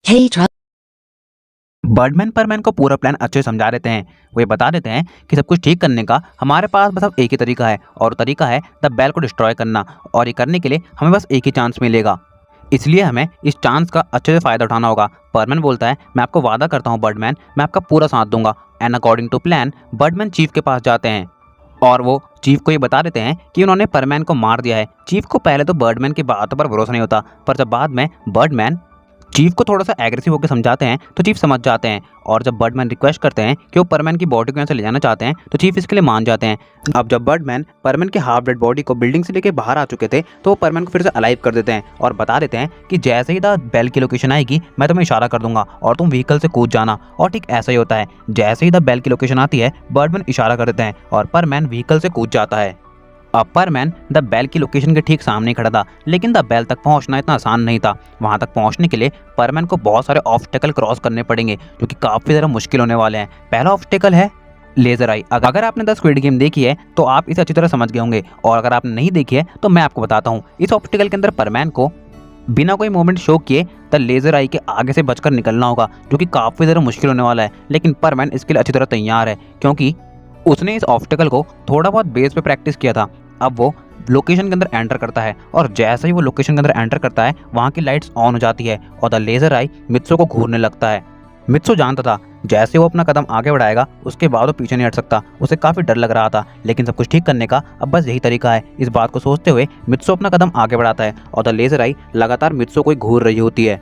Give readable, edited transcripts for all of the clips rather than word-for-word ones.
Hey, Trust. Birdman परमैन को पूरा plan अच्छे से समझा देते हैं। वो ये बता देते हैं कि सब कुछ ठीक करने का हमारे पास बस अब एक ही तरीका है, और वो तरीका है द बेल को डिस्ट्रॉय करना। और ये करने के लिए हमें बस एक ही चांस मिलेगा, इसलिए हमें इस चांस का अच्छे से फ़ायदा उठाना होगा। परमैन बोलता है, मैं आपको वादा करता हूँ बर्डमैन, मैं आपका पूरा साथ दूंगा। And according to plan birdman chief के पास जाते हैं और वो चीफ को ये बता देते हैं कि उन्होंने परमैन को मार दिया है। चीफ को पहले तो बर्डमैन की बातों पर भरोसा नहीं होता, पर जब बाद में बर्डमैन चीफ को थोड़ा सा एग्रेसिव होकर समझाते हैं तो चीफ समझ जाते हैं। और जब बर्डमैन रिक्वेस्ट करते हैं कि वो परमैन की बॉडी को यहाँ से ले जाना चाहते हैं तो चीफ इसके लिए मान जाते हैं। अब जब बर्डमैन परमैन के हाफ डेड बॉडी को बिल्डिंग से लेके बाहर आ चुके थे तो वो परमैन को फिर से अलाइव कर देते हैं और बता देते हैं कि जैसे ही द बेल की लोकेशन आएगी मैं तुम्हें इशारा कर दूंगा और तुम व्हीकल से कूद जाना। और ठीक ऐसा ही होता है, जैसे ही द बेल की लोकेशन आती है बर्डमैन इशारा कर देते हैं और परमैन व्हीकल से कूद जाता है। अब परमैन द बेल की लोकेशन के ठीक सामने खड़ा था, लेकिन द बेल तक पहुंचना इतना आसान नहीं था। वहां तक पहुंचने के लिए परमैन को बहुत सारे ऑब्स्टेकल क्रॉस करने पड़ेंगे जो कि काफ़ी ज़्यादा मुश्किल होने वाले हैं। पहला ऑब्स्टेकल है लेज़र आई। अगर आपने द स्क्विड गेम देखी है तो आप इसे अच्छी तरह समझ गए होंगे, और अगर आपने नहीं देखी है तो मैं आपको बताता हूँ। इस ऑब्स्टेकल के अंदर परमैन को बिना कोई मूवमेंट शो किए द लेज़र आई के आगे से बचकर निकलना होगा, जो कि काफ़ी ज़्यादा मुश्किल होने वाला है। लेकिन परमैन इसके लिए अच्छी तरह तैयार है, क्योंकि उसने इस ऑब्स्टेकल को थोड़ा बहुत बेस पे प्रैक्टिस किया था। अब वो लोकेशन के अंदर एंटर करता है और जैसे ही वो लोकेशन के अंदर एंटर करता है वहाँ की लाइट्स ऑन हो जाती है और द लेज़र आई मित्सो को घूरने लगता है। मित्सो जानता था जैसे वो अपना कदम आगे बढ़ाएगा उसके बाद वो पीछे नहीं हट सकता। उसे काफ़ी डर लग रहा था, लेकिन सब कुछ ठीक करने का अब बस यही तरीका है। इस बात को सोचते हुए मित्सो अपना कदम आगे बढ़ाता है और द लेज़र आई लगातार मित्सो को घूर रही होती है।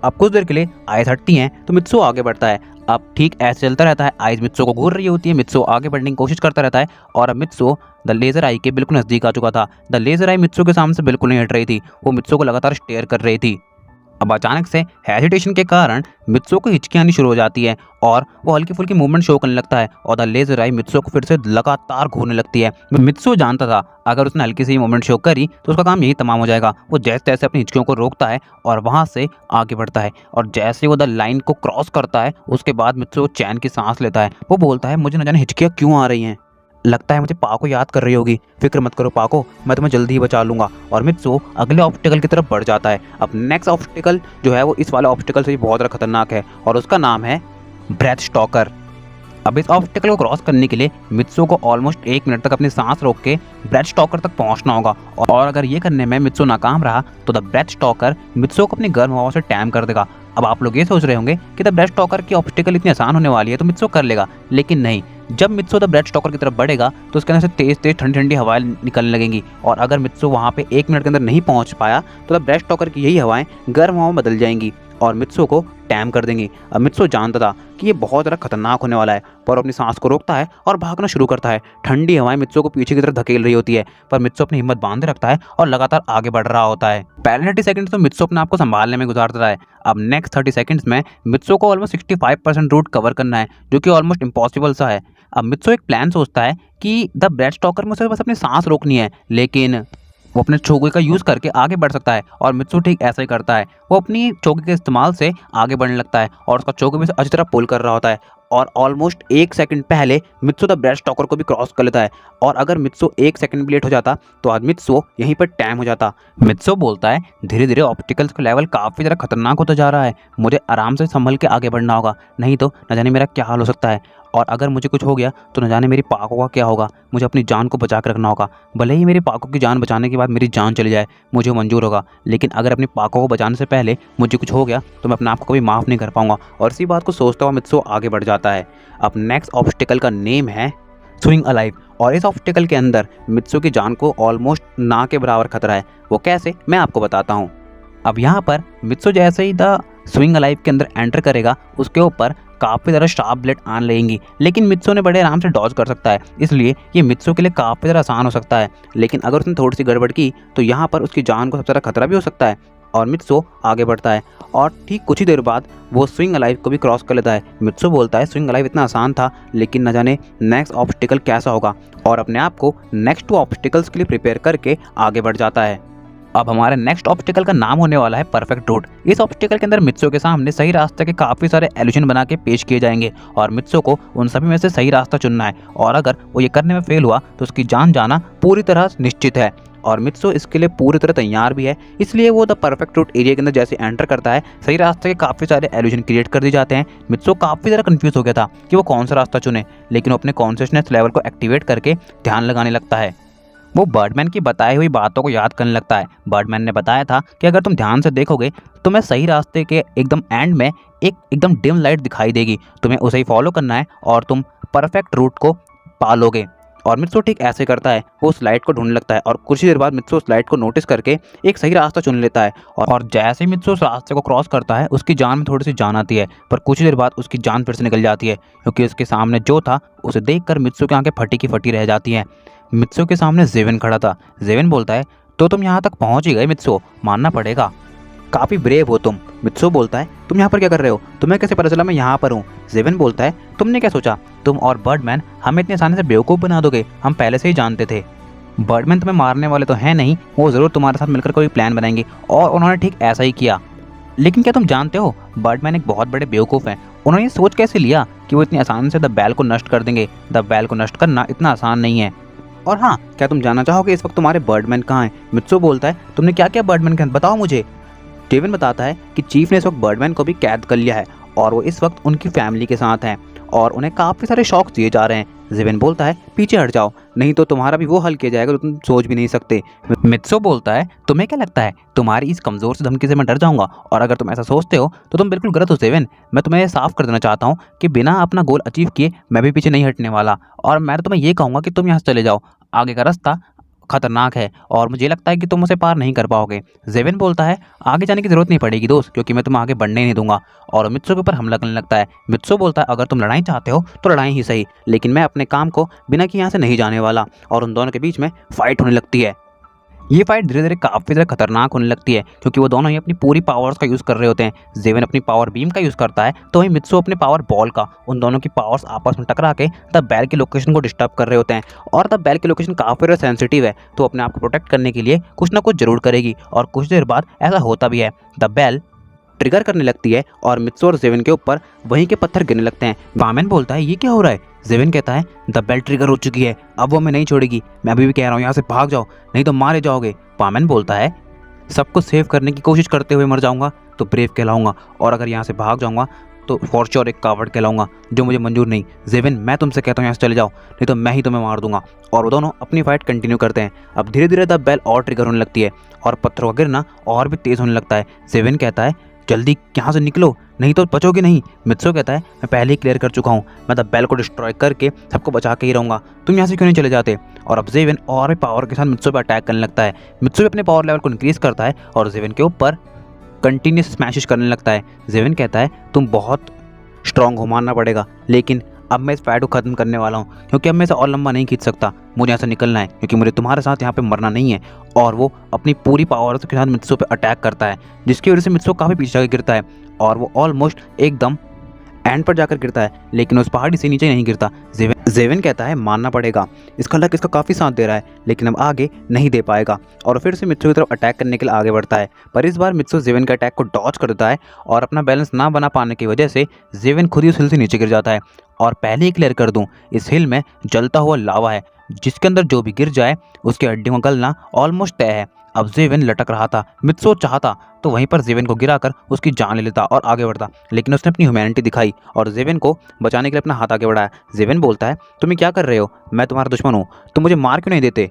अब कुछ देर के लिए आइज हटती हैं तो मित्सो आगे बढ़ता है। अब ठीक ऐसे चलता रहता है, आइज मित्सो को घूर रही होती है, मित्सो आगे बढ़ने की कोशिश करता रहता है और अब मित्सो द लेज़र आई के बिल्कुल नज़दीक आ चुका था। द लेज़र आई मित्सो के सामने से बिल्कुल नहीं हट रही थी, वो मित्सो को लगातार स्टेयर कर रही थी। अब अचानक से हेजिटेशन के कारण मित्सो को हिचकी आनी शुरू हो जाती है और वो हल्की फुल्की मूवमेंट शो करने लगता है और द लेज़र आई मित्सो को फिर से लगातार घूरने लगती है। मित्सो जानता था अगर उसने हल्की सी मूवमेंट शो करी तो उसका काम यही तमाम हो जाएगा। वो जैसे तैसे अपनी हिचकियों को रोकता है और वहाँ से आगे बढ़ता है और जैसे वो द लाइन को क्रॉस करता है उसके बाद मित्सो चैन की सांस लेता है। वो बोलता है, मुझे न जाने हिचकियाँ क्यों आ रही हैं, लगता है मुझे पाको याद कर रही होगी। फिक्र मत करो पाको, मैं तुम्हें जल्दी ही बचा लूंगा। और मित्सो अगले ऑब्स्टेकल की तरफ बढ़ जाता है। अब नेक्स्ट ऑब्स्टेकल जो है वो इस वाले ऑब्स्टेकल से भी बहुत ज़्यादा खतरनाक है और उसका नाम है ब्रेथ स्टॉकर। अब इस ऑब्स्टेकल को क्रॉस करने के लिए मित्सो को ऑलमोस्ट 1 मिनट तक अपनी सांस रोक के ब्रेथ स्टॉकर तक पहुंचना होगा, और अगर ये करने में मित्सो नाकाम रहा तो द ब्रेथ स्टॉकर मित्सो को अपनी गर्म हवा से टैम कर देगा। अब आप लोग ये सोच रहे होंगे कि द ब्रेथ स्टॉकर की ऑब्स्टेकल इतनी आसान होने वाली है तो मित्सो कर लेगा, लेकिन नहीं। जब मित्सो द ब्रेथ स्टॉकर की तरफ बढ़ेगा तो उसके अंदर से तेज तेज ठंडी ठंडी हवाएं निकलने लगेंगी, और अगर मित्सो वहाँ पे 1 मिनट के अंदर नहीं पहुँच पाया तो द ब्रेथ स्टॉकर की यही हवाएं गर्म हवाओं में बदल जाएंगी और मित्सो को टैम कर देंगी। अब मित्सो जानता था कि ये बहुत ज़्यादा खतरनाक होने वाला है, पर अपनी सांस को रोकता है और भागना शुरू करता है। ठंडी हवाएं मित्सो को पीछे की तरफ धकेल रही होती है, पर मित्सो अपनी हिम्मत बांधे रखता है और लगातार आगे बढ़ रहा होता है। पहले 30 सेकंड्स तो मित्सो अपने आप को संभालने में गुजारता है। अब नेक्स्ट 30 सेकंड्स में मित्सो को ऑलमोस्ट 65% रूट कवर करना है, जो कि ऑलमोस्ट इम्पॉसिबल सा है। अब मित्सो एक प्लान सोचता है कि द ब्रेथ स्टॉकर में उसे बस अपनी सांस रोकनी है, लेकिन वो अपने चोगे का यूज़ करके आगे बढ़ सकता है और मित्सो ठीक ऐसा ही करता है। वो अपनी चोगे के इस्तेमाल से आगे बढ़ने लगता है और उसका चोगे भी अच्छी तरह पुल कर रहा होता है और ऑलमोस्ट 1 सेकंड पहले मित्सो द ब्रेथ स्टॉकर को भी क्रॉस कर लेता है। और अगर मित्सो 1 सेकंड भी लेट हो जाता तो आज मित्सो यहीं पर टाइम हो जाता। मित्सो बोलता है, धीरे धीरे ऑब्स्टिकल्स का लेवल काफ़ी ज़्यादा खतरनाक होता जा रहा है, मुझे आराम से संभल के आगे बढ़ना होगा, नहीं तो न जाने मेरा क्या हाल हो सकता है, और अगर मुझे कुछ हो गया तो न जाने मेरी पाको का क्या होगा। मुझे अपनी जान को बचा कर रखना होगा, भले ही मेरी पाको की जान बचाने के बाद मेरी जान चली जाए मुझे मंजूर होगा, लेकिन अगर अपनी पाको को बचाने से पहले मुझे कुछ हो गया तो मैं अपने आप को कभी माफ़ नहीं कर पाऊंगा। और इसी बात को सोचता हुआ मित्सो आगे बढ़ जाता है। अब नेक्स्ट ऑब्स्टिकल का नेम है स्विंग अलाइव, और इस ऑब्स्टिकल के अंदर मित्सो की जान को ऑलमोस्ट ना के बराबर खतरा है। वो कैसे, मैं आपको बताता हूँ। अब यहाँ पर मित्सो जैसे ही द स्विंग अलाइव के अंदर एंटर करेगा उसके ऊपर काफ़ी ज़्यादा शार्प ब्लेड आन लगेंगी, लेकिन मित्सो ने बड़े आराम से डॉज कर सकता है, इसलिए ये मित्सो के लिए काफ़ी ज़्यादा आसान हो सकता है। लेकिन अगर उसने थोड़ी सी गड़बड़ की तो यहाँ पर उसकी जान को सबसे ज़्यादा खतरा भी हो सकता है। और मित्सो आगे बढ़ता है और ठीक कुछ ही देर बाद वो स्विंग अलाइव को भी क्रॉस कर लेता है। मित्सो बोलता है, स्विंग अलाइव इतना आसान था, लेकिन न जाने नेक्स्ट ऑब्स्टिकल कैसा होगा, और अपने आप को नेक्स्ट 2 ऑब्स्टिकल्स के लिए प्रिपेयर करके आगे बढ़ जाता है। अब हमारे नेक्स्ट ऑब्स्टिकल का नाम होने वाला है परफेक्ट रूट। इस ऑब्स्टिकल के अंदर मित्सो के सामने सही रास्ते के काफ़ी सारे एल्यूशन बना के पेश किए जाएंगे और मित्सो को उन सभी में से सही रास्ता चुनना है, और अगर वो ये करने में फेल हुआ तो उसकी जान जाना पूरी तरह निश्चित है। और मित्सो इसके लिए पूरी तरह तैयार भी है। इसलिए वो द परफेक्ट रूट एरिया के अंदर जैसे एंटर करता है, सही रास्ते के काफ़ी सारे एल्यूजन क्रिएट कर दिए जाते हैं। मित्सो काफ़ी ज़्यादा कंफ्यूज हो गया था कि वो कौन सा रास्ता चुने, लेकिन वो अपने कॉन्शियसनेस लेवल को एक्टिवेट करके ध्यान लगाने लगता है। वो बर्डमैन की बताई हुई बातों को याद करने लगता है। बर्डमैन ने बताया था कि अगर तुम ध्यान से देखोगे तो मैं सही रास्ते के एकदम एंड में एक एकदम डिम लाइट दिखाई देगी, तुम्हें उसे ही फॉलो करना है और तुम परफेक्ट रूट को पालोगे। और मित्सो ठीक ऐसे करता है, वो उस लाइट को ढूंढने लगता है और कुछ ही देर बाद मित्सो उस लाइट को नोटिस करके एक सही रास्ता चुन लेता है। और जैसे ही मित्सो उस रास्ते को क्रॉस करता है उसकी जान में थोड़ी सी जान आती है, पर कुछ ही देर बाद उसकी जान फिर से निकल जाती है, क्योंकि उसके सामने जो था उसे देखकर मित्सो की आंखें फटी की फटी रह जाती हैं। मित्सो के सामने जेवन खड़ा था। जेवन बोलता है, तो तुम यहाँ तक पहुँच ही गए मित्सो, मानना पड़ेगा, काफ़ी ब्रेव हो तुम। मित्सो बोलता है, तुम यहाँ पर क्या कर रहे हो, तुम्हें कैसे पता चला मैं यहाँ पर हूँ। जेवन बोलता है, तुमने क्या सोचा, तुम और बर्डमैन हमें इतनी आसानी से बेवकूफ़ बना दोगे, हम पहले से ही जानते थे। बर्डमैन तुम्हें मारने वाले तो हैं नहीं, वो ज़रूर तुम्हारे साथ मिलकर कोई प्लान बनाएंगे, और उन्होंने ठीक ऐसा ही किया। लेकिन क्या तुम जानते हो बर्डमैन एक बहुत बड़े बेवकूफ़ हैं। उन्होंने ये सोच कैसे लिया कि वो इतनी आसानी से द बेल को नष्ट कर देंगे। द बेल को नष्ट करना इतना आसान नहीं है। और हाँ, क्या तुम जानना चाहोगे इस वक्त तुम्हारे बर्डमैन कहाँ हैं। मित्सो बोलता है, तुमने क्या किया बर्डमैन के साथ, बताओ मुझे। जेवन बताता है कि चीफ ने इस वक्त बर्डमैन को भी कैद कर लिया है और वो इस वक्त उनकी फैमिली के साथ हैं और उन्हें काफ़ी सारे शौक दिए जा रहे हैं। जेवन बोलता है, पीछे हट जाओ, नहीं तो तुम्हारा भी वो हल किया जाएगा जो तुम सोच भी नहीं सकते। मित्सो बोलता है, तुम्हें क्या लगता है तुम्हारी इस कमज़ोर से धमकी से मैं डर जाऊंगा, और अगर तुम ऐसा सोचते हो तो तुम बिल्कुल गलत हो जेवन। मैं तुम्हें साफ कर देना चाहता हूँ कि बिना अपना गोल अचीव किए मैं भी पीछे नहीं हटने वाला, और मैं तो तुम्हें ये कहूँगा कि तुम यहाँ से चले जाओ, आगे का रास्ता खतरनाक है और मुझे लगता है कि तुम उसे पार नहीं कर पाओगे। जेवन बोलता है, आगे जाने की जरूरत नहीं पड़ेगी दोस्त, क्योंकि मैं तुम्हें आगे बढ़ने नहीं दूंगा, और मित्सो के ऊपर हमला करने लगता है। मित्सो बोलता है, अगर तुम लड़ाई चाहते हो तो लड़ाई ही सही, लेकिन मैं अपने काम को बिना कि यहाँ से नहीं जाने वाला। और उन दोनों के बीच में फाइट होने लगती है। ये फाइट धीरे धीरे काफ़ी ज़्यादा खतरनाक होने लगती है, क्योंकि वो दोनों ही अपनी पूरी पावर्स का यूज़ कर रहे होते हैं। जेवन अपनी पावर बीम का यूज़ करता है, तो वहीं मित्सो अपने पावर बॉल का। उन दोनों की पावर्स आपस में टकरा के द बेल की लोकेशन को डिस्टर्ब कर रहे होते हैं, और द बेल की लोकेशन काफ़ी ज़्यादा सेंसिटिव है, तो अपने आप को प्रोटेक्ट करने के लिए कुछ ना कुछ जरूर करेगी। और कुछ देर बाद ऐसा होता भी है, द बेल ट्रिगर करने लगती है और मित्सो और जेवन के ऊपर वहीं के पत्थर गिरने लगते हैं। वामेन बोलता है, ये क्या हो रहा है। जेवन कहता है, द बेल ट्रिगर हो चुकी है, अब वो हमें नहीं छोड़ेगी, मैं अभी भी कह रहा हूँ यहाँ से भाग जाओ, नहीं तो मारे जाओगे। वामेन बोलता है, सबको सेव करने की कोशिश करते हुए मर जाऊंगा तो ब्रेव कहलाऊंगा, और अगर यहाँ से भाग जाऊंगा तो फॉर श्योर एक कावर्ड कहलाऊंगा, जो मुझे मंजूर नहीं। जेवन, मैं तुमसे कहता हूँ यहाँ से चले जाओ, नहीं तो मैं ही तुम्हें मार दूंगा। और वो दोनों अपनी फाइट कंटिन्यू करते हैं। अब धीरे धीरे द बेल और ट्रिगर होने लगती है और पत्थरों का गिरना और भी तेज़ होने लगता है। जेवन कहता है, जल्दी यहाँ से निकलो, नहीं तो बचोगे नहीं। मित्सो कहता है, मैं पहले ही क्लियर कर चुका हूँ, मैं द बेल को डिस्ट्रॉय करके सबको बचा के ही रहूँगा, तुम यहाँ से क्यों नहीं चले जाते। और अब जेवन और भी पावर के साथ मित्सो पर अटैक करने लगता है। मित्सो भी अपने पावर लेवल को इंक्रीज़ करता है और जेवन के ऊपर कंटिन्यूस स्मैशेस करने लगता है। जेवन कहता है, तुम बहुत स्ट्रॉन्ग हो, मानना पड़ेगा, लेकिन अब मैं इस फाइट को ख़त्म करने वाला हूँ, क्योंकि अब मैं इसे और लंबा नहीं खींच सकता, मुझे यहाँ से निकलना है, क्योंकि मुझे तुम्हारे साथ यहाँ पे मरना नहीं है। और वो अपनी पूरी पावर के साथ मित्सो पे अटैक करता है, जिसकी वजह से मित्सो काफ़ी पीछे जाकर गिरता है और वो ऑलमोस्ट एकदम एंड पर जाकर गिरता है, लेकिन उस पहाड़ी से नीचे नहीं गिरता। जेवन कहता है, मानना पड़ेगा, इसका लक इसका काफ़ी साथ दे रहा है, लेकिन अब आगे नहीं दे पाएगा, और फिर से मित्सो की तरफ अटैक करने के लिए आगे बढ़ता है। पर इस बार मित्सो जेवन के अटैक को डॉज कर देता है और अपना बैलेंस ना बना पाने की वजह से जेवन खुद ही उस हिल से नीचे गिर जाता है। और पहले ही क्लियर कर दूं, इस हिल में जलता हुआ लावा है, जिसके अंदर जो भी गिर जाए उसकी हड्डियों का गलना ऑलमोस्ट तय है। अब जेवन लटक रहा था, मित्सो चाहता तो वहीं पर जेवन को गिराकर उसकी जान ले लेता और आगे बढ़ता, लेकिन उसने अपनी ह्यूमैनिटी दिखाई और जेवन को बचाने के लिए अपना हाथ आगे बढ़ाया। जेवन बोलता है, तुम ये क्या कर रहे हो, मैं तुम्हारा दुश्मन हूँ, तुम मुझे मार क्यों नहीं देते।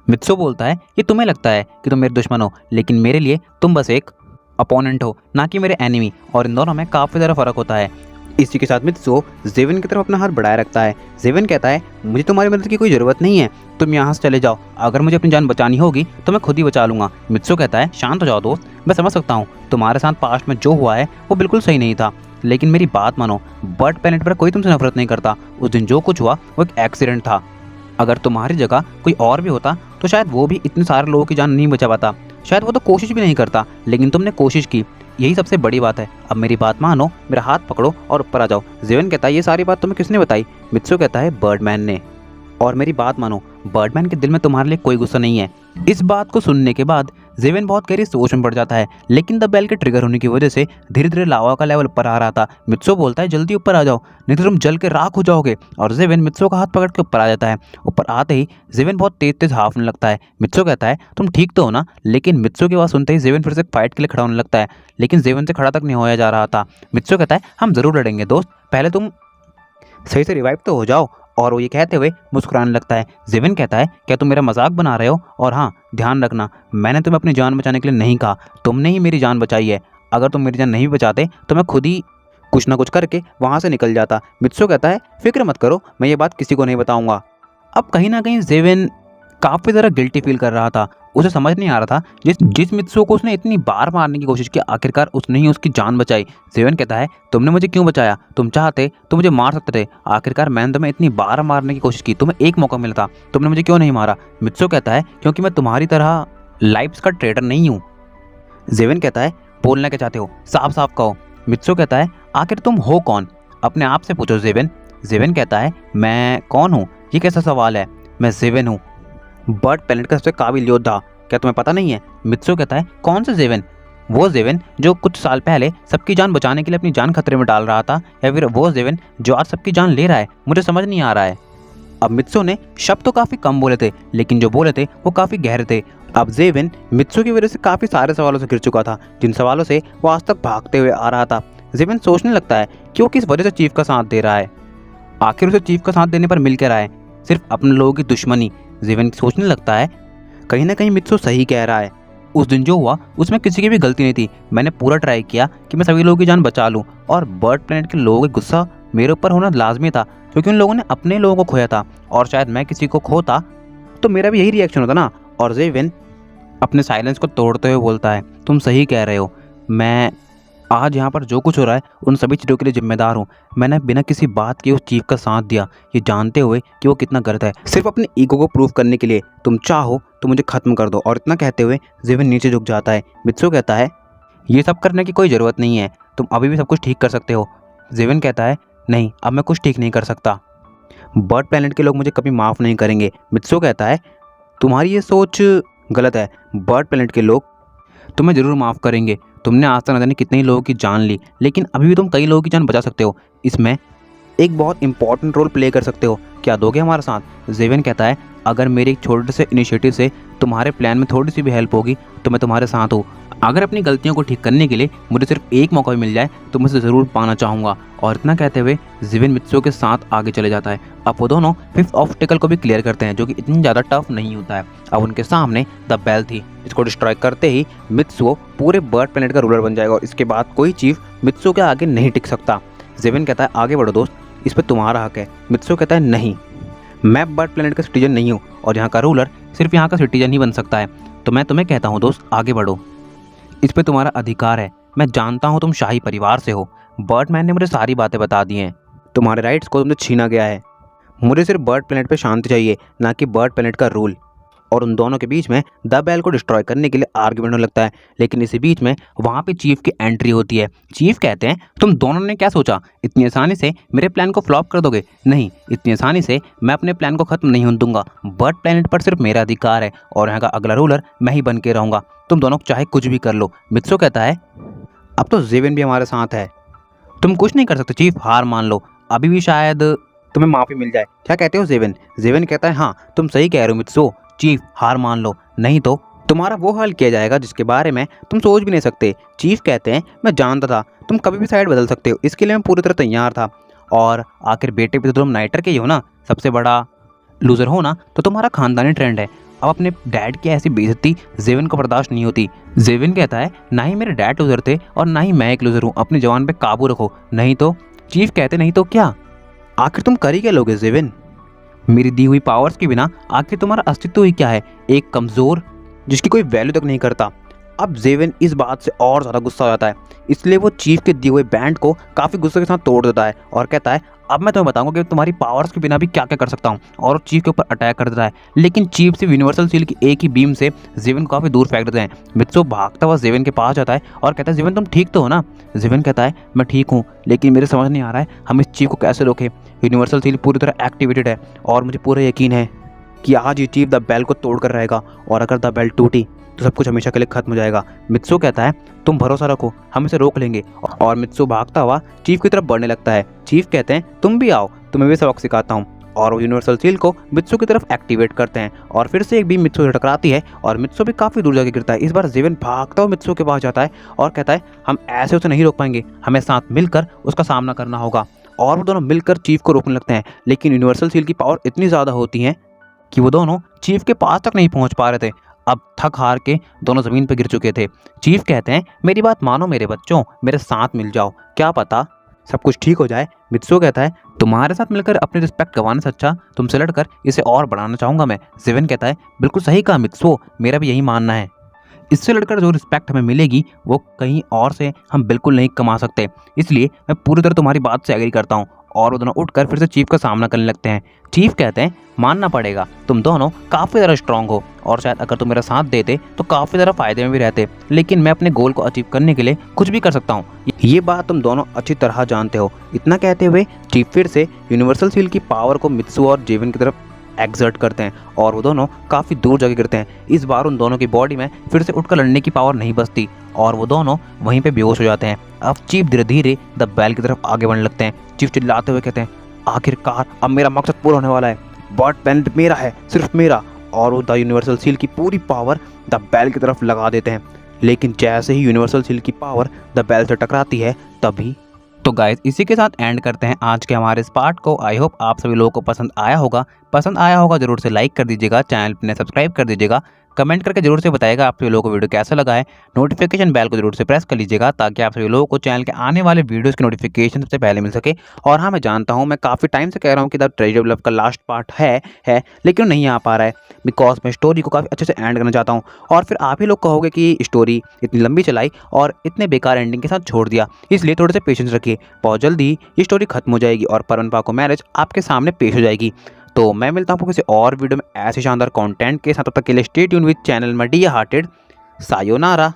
मित्सो बोलता है, ये तुम्हें लगता है कि तुम मेरे दुश्मन हो, लेकिन मेरे लिए तुम बस एक अपोनेंट हो, ना कि मेरे एनिमी, और इन दोनों में काफ़ी ज़्यादा फ़र्क होता है। इसी के साथ मित्सो जेवन की तरफ अपना हाथ बढ़ाए रखता है। जेवन कहता है, मुझे तुम्हारी मदद की कोई ज़रूरत नहीं है, तुम यहाँ से चले जाओ, अगर मुझे अपनी जान बचानी होगी तो मैं खुद ही बचा लूँगा। मित्सो कहता है, शांत हो जाओ दोस्त, मैं समझ सकता हूँ तुम्हारे साथ पास्ट में जो हुआ है वो बिल्कुल सही नहीं था, लेकिन मेरी बात मानो, बर्ड प्लैनेट पर कोई तुमसे नफरत नहीं करता, उस दिन जो कुछ हुआ वो एक एक्सीडेंट था। अगर तुम्हारी जगह कोई और भी होता तो शायद वो भी इतने सारे लोगों की जान नहीं बचा पाता, शायद वो तो कोशिश भी नहीं करता, लेकिन तुमने कोशिश की, यही सबसे बड़ी बात है। अब मेरी बात मानो, मेरा हाथ पकड़ो और ऊपर आ जाओ। जेवन कहता है, ये सारी बात तुम्हें किसने बताई। मित्सो कहता है, बर्डमैन ने। और मेरी बात मानो, बर्डमैन के दिल में तुम्हारे लिए कोई गुस्सा नहीं है। इस बात को सुनने के बाद जेविन बहुत गहरी सोच में पड़ जाता है, लेकिन द बेल के ट्रिगर होने की वजह से धीरे धीरे लावा का लेवल ऊपर आ रहा था। मित्सो बोलता है जल्दी ऊपर आ जाओ, नहीं तो तुम जल के राख हो जाओगे। और जेविन मित्सो का हाथ पकड़ के ऊपर आ जाता है। ऊपर आते ही जेविन बहुत तेज तेज हाफने लगता है। मित्सो कहता है तुम ठीक तो हो ना, लेकिन मित्सो की बात सुनते ही जेविन फिर से फाइट के लिए खड़ा होने लगता है, लेकिन जेविन से खड़ा तक नहीं होया जा रहा था। मित्सो कहता है हम जरूर लड़ेंगे दोस्त, पहले तुम सही से रिवाइव तो हो जाओ। और वो ये कहते हुए मुस्कुराने लगता है। जेविन कहता है क्या तुम मेरा मजाक बना रहे हो, और हाँ ध्यान रखना मैंने तुम्हें अपनी जान बचाने के लिए नहीं कहा, तुमने ही मेरी जान बचाई है। अगर तुम मेरी जान नहीं बचाते तो मैं खुद ही कुछ ना कुछ करके वहाँ से निकल जाता। मित्सो कहता है फिक्र मत करो, मैं ये बात किसी को नहीं बताऊंगा। अब कहीं ना कहीं जेविन काफ़ी ज़्यादा गिल्टी फील कर रहा था। उसे समझ नहीं आ रहा था जिस मित्सो को उसने इतनी बार मारने की कोशिश की, आखिरकार उसने ही उसकी जान बचाई। जेविन कहता है तुमने मुझे क्यों बचाया, तुम चाहते तो मुझे मार सकते थे, आखिरकार मैंने तुम्हें इतनी बार मारने की कोशिश की, तुम्हें एक मौका मिला था, तुमने मुझे क्यों नहीं मारा। मित्सो कहता है क्योंकि मैं तुम्हारी तरह लाइफ्स का ट्रेडर नहीं हूँ। जेविन कहता है बोलना क्या चाहते हो, साफ साफ कहो। मित्सो कहता है आखिर तुम हो कौन, अपने आप से पूछो जेविन। जेविन कहता है मैं कौन हूँ, ये कैसा सवाल है, मैं जेविन हूँ, बर्ड प्लेनेट का सबसे काबिल योद्धा, क्या तुम्हें पता नहीं है। मित्सो कहता है कौन से जेविन, वो जेविन जो कुछ साल पहले सबकी जान बचाने के लिए अपनी जान खतरे में डाल रहा था, या फिर वो जेविन जो आज सबकी जान ले रहा है, मुझे समझ नहीं आ रहा है। अब मित्सो ने शब्द तो काफ़ी कम बोले थे, लेकिन जो बोले थे वो काफ़ी गहरे थे। अब जेविन मित्सो की वजह से काफ़ी सारे सवालों से घिर चुका था, जिन सवालों से वो आज तक भागते हुए आ रहा था। जेविन सोचने लगता है कि वो किस वजह से चीफ का साथ दे रहा है, आखिर उसे चीफ का साथ देने पर मिल क्या रहा है, सिर्फ अपने लोगों की दुश्मनी। जेविन सोचने लगता है कहीं ना कहीं मित्सो सही कह रहा है, उस दिन जो हुआ उसमें किसी की भी गलती नहीं थी, मैंने पूरा ट्राई किया कि मैं सभी लोगों की जान बचा लूं, और बर्ड प्लेनेट के लोगों का गुस्सा मेरे ऊपर होना लाजमी था, क्योंकि उन लोगों ने अपने लोगों को खोया था, और शायद मैं किसी को खोता तो मेरा भी यही रिएक्शन होता ना। और जेविन अपने साइलेंस को तोड़ते हुए बोलता है तुम सही कह रहे हो, मैं आज यहाँ पर जो कुछ हो रहा है उन सभी चीज़ों के लिए जिम्मेदार हूँ। मैंने बिना किसी बात के उस चीफ का साथ दिया, ये जानते हुए कि वो कितना गलत है, सिर्फ अपने ईगो को प्रूव करने के लिए। तुम चाहो तो मुझे खत्म कर दो। और इतना कहते हुए जेविन नीचे झुक जाता है। मित्सो कहता है ये सब करने की कोई ज़रूरत नहीं है, तुम अभी भी सब कुछ ठीक कर सकते हो। जेविन कहता है नहीं, अब मैं कुछ ठीक नहीं कर सकता, बर्ड प्लेनेट के लोग मुझे कभी माफ़ नहीं करेंगे। मित्सो कहता है तुम्हारी ये सोच गलत है, बर्ड प्लेनेट के लोग तुम्हें ज़रूर माफ़ करेंगे, तुमने आज तक न जाने कितने ही लोगों की जान ली, लेकिन अभी भी तुम कई लोगों की जान बचा सकते हो, इसमें एक बहुत इंपॉर्टेंट रोल प्ले कर सकते हो, क्या दोगे हमारे साथ। जेविन कहता है अगर मेरे एक छोटे से इनिशिएटिव से तुम्हारे प्लान में थोड़ी सी भी हेल्प होगी तो मैं तुम्हारे साथ हूँ। अगर अपनी गलतियों को ठीक करने के लिए मुझे सिर्फ एक मौका भी मिल जाए तो मैं उसे ज़रूर पाना चाहूँगा। और इतना कहते हुए जेविन मित्सो के साथ आगे चले जाता है। अब वो दोनों फिफ्थ ऑब्स्टिकल को भी क्लियर करते हैं, जो कि इतनी ज़्यादा टफ नहीं होता है। अब उनके सामने द बेल थी, जिसको डिस्ट्रॉय करते ही मित्सो पूरे बर्ड प्लेनेट का रूलर बन जाएगा, और इसके बाद कोई चीफ मित्सो के आगे नहीं टिक सकता। जेविन कहता है आगे बढ़ो दोस्त, इस पर तुम्हारा हक है। मित्सो कहता है नहीं, मैं बर्ड प्लेनेट का सिटीजन नहीं हूँ, और यहाँ का रूलर सिर्फ यहाँ का सिटीजन ही बन सकता है, तो मैं तुम्हें कहता हूँ दोस्त आगे बढ़ो, इस पे तुम्हारा अधिकार है। मैं जानता हूँ तुम शाही परिवार से हो, बर्डमैन ने मुझे सारी बातें बता दी हैं, तुम्हारे राइट्स को तुमसे छीना गया है, मुझे सिर्फ बर्ड प्लेनेट पे शांति चाहिए, ना कि बर्ड प्लेनेट का रूल। और उन दोनों के बीच में द बेल को डिस्ट्रॉय करने के लिए आर्ग्यूमेंट होने लगता है। लेकिन इसी बीच में वहाँ पे चीफ की एंट्री होती है। चीफ कहते हैं तुम दोनों ने क्या सोचा, इतनी आसानी से मेरे प्लान को फ्लॉप कर दोगे? नहीं, इतनी आसानी से मैं अपने प्लान को खत्म नहीं होने दूंगा। बर्ड प्लेनेट पर सिर्फ मेरा अधिकार है, और यहाँ का अगला रूलर मैं ही बन के रहूँगा, तुम दोनों चाहे कुछ भी कर लो। मित्सो कहता है अब तो जेविन भी हमारे साथ है, तुम कुछ नहीं कर सकते चीफ, हार मान लो, अभी भी शायद तुम्हें माफ़ी मिल जाए। क्या कहते हो जेविन? जेविन कहता है हाँ तुम सही कह रहे हो मित्सो, चीफ हार मान लो, नहीं तो तुम्हारा वो हाल किया जाएगा जिसके बारे में तुम सोच भी नहीं सकते। चीफ कहते हैं मैं जानता था तुम कभी भी साइड बदल सकते हो, इसके लिए मैं पूरी तरह तैयार था, और आखिर बेटे भी तो तुम नाइटर के ही हो ना, सबसे बड़ा लूज़र हो ना तो तुम्हारा खानदानी ट्रेंड है। अब अपने डैड की ऐसी बेइज्जती जेविन को बर्दाश्त नहीं होती। जेविन कहता है ना ही मेरे डैड लूज़र थे और ना ही मैं एक लूज़र हूँ, अपनी जवान पे काबू रखो, नहीं तो। चीफ कहते नहीं तो क्या, आखिर तुम कर ही क्या लोगे जेविन? मेरी दी हुई पावर्स के बिना आखिर तुम्हारा अस्तित्व ही क्या है, एक कमज़ोर जिसकी कोई वैल्यू तक नहीं करता। अब जेविन इस बात से और ज़्यादा गुस्सा हो जाता है, इसलिए वो चीफ के दिए हुए बैंड को काफ़ी गुस्से के साथ तोड़ देता है और कहता है अब मैं तुम्हें बताऊंगा कि तुम्हारी पावर्स के बिना भी क्या क्या कर सकता हूँ, और चीफ के ऊपर अटैक कर देता है। लेकिन चीफ सिर्फ यूनिवर्सल सील की एक ही बीम से जेविन को काफ़ी दूर फेंक देते हैं। मित्सो भागता हुआ जेविन के पास जाता है और कहता है जेविन तुम ठीक तो हो ना? जेविन कहता है मैं ठीक हूँ, लेकिन मेरे समझ नहीं आ रहा है हम इस चीफ को कैसे रोकें। यूनिवर्सल सील पूरी तरह एक्टिवेटेड है और मुझे पूरा यकीन है कि आज ये चीफ द बेल को तोड़ कर रहेगा, और अगर द बेल टूटी तो सब कुछ हमेशा के लिए खत्म हो जाएगा। मित्सु कहता है तुम भरोसा रखो, हम इसे रोक लेंगे। और मित्सु भागता हुआ चीफ की तरफ बढ़ने लगता है। चीफ कहते हैं तुम भी आओ, तुम्हें भी सबक सिखाता हूँ। और वो यूनिवर्सल सील को मित्सु की तरफ एक्टिवेट करते हैं और फिर से एक बीम मित्सु से टकराती है और मित्सु भी काफ़ी दूर जाके गिरता है। इस बार जेवन भागता हुआ मित्सु के पास जाता है और कहता है हम ऐसे उसे नहीं रोक पाएंगे, हमें साथ मिलकर उसका सामना करना होगा। और वो दोनों मिलकर चीफ को रोकने लगते हैं, लेकिन यूनिवर्सल सील की पावर इतनी ज़्यादा होती है कि वो दोनों चीफ के पास तक नहीं पहुंच पा रहे थे। अब थक हार के दोनों ज़मीन पर गिर चुके थे। चीफ कहते हैं मेरी बात मानो मेरे बच्चों, मेरे साथ मिल जाओ, क्या पता सब कुछ ठीक हो जाए। मित्सु कहता है तुम्हारे साथ मिलकर अपनी रिस्पेक्ट गंवाने से अच्छा तुमसे लड़कर इसे और बढ़ाना चाहूँगा मैं। जेवन कहता है बिल्कुल सही कहा मित्सु, मेरा भी यही मानना है। इससे लड़कर जो रिस्पेक्ट हमें मिलेगी वो कहीं और से हम बिल्कुल नहीं कमा सकते, इसलिए मैं पूरी तरह तुम्हारी बात से एग्री करता हूँ। और वो दोनों उठकर फिर से चीफ का सामना करने लगते हैं। चीफ कहते हैं मानना पड़ेगा, तुम दोनों काफ़ी ज़्यादा स्ट्रांग हो और शायद अगर तुम मेरा साथ देते तो काफ़ी ज़्यादा फायदे में भी रहते, लेकिन मैं अपने गोल को अचीव करने के लिए कुछ भी कर सकता हूँ, ये बात तुम दोनों अच्छी तरह जानते हो। इतना कहते हुए चीफ फिर से यूनिवर्सल सील की पावर को मित्सु और जेवन की तरफ एक्सर्ट करते हैं और वो दोनों काफ़ी दूर जाके गिरते हैं। इस बार उन दोनों की बॉडी में फिर से उठकर लड़ने की पावर नहीं बचती और वो दोनों वहीं पे बेहोश हो जाते हैं। अब चीफ धीरे धीरे द बैल की तरफ आगे बढ़ने लगते हैं। चीफ चिल्लाते हुए कहते हैं आखिरकार अब मेरा मकसद पूरा होने वाला है, बट पेन मेरा है, सिर्फ मेरा। और वो द यूनिवर्सल सील की पूरी पावर द बैल की तरफ लगा देते हैं, लेकिन जैसे ही यूनिवर्सल सील की पावर द बैल से टकराती है तभी। तो गाइस इसी के साथ एंड करते हैं आज के हमारे इस पार्ट को। आई होप आप सभी लोगों को पसंद आया होगा। जरूर से लाइक कर दीजिएगा, चैनल ने सब्सक्राइब कर दीजिएगा, कमेंट करके जरूर से बताइएगा आप सभी लोगों को वीडियो कैसा लगा है। नोटिफिकेशन बेल को जरूर से प्रेस कर लीजिएगा ताकि आप सभी लोगों को चैनल के आने वाले वीडियोस की नोटिफिकेशन सबसे पहले मिल सके। और हाँ मैं जानता हूँ, मैं काफ़ी टाइम से कह रहा हूँ कि द ट्रेजर ऑफ लव का लास्ट पार्ट है लेकिन नहीं आ पा रहा है, बिकॉज मैं स्टोरी को काफ़ी अच्छे से एंड करना चाहता हूँ। और फिर आप ही लोग कहोगे कि स्टोरी इतनी लंबी चलाई और इतने बेकार एंडिंग के साथ छोड़ दिया, इसलिए थोड़े से पेशेंस रखिए, बहुत जल्दी ये स्टोरी खत्म हो जाएगी और परवन को मैरिज आपके सामने पेश हो जाएगी। तो मैं मिलता हूँ किसी और वीडियो में ऐसे शानदार कंटेंट के साथ। तब तक के लिए stay tune with channel media hearted. Sayonara.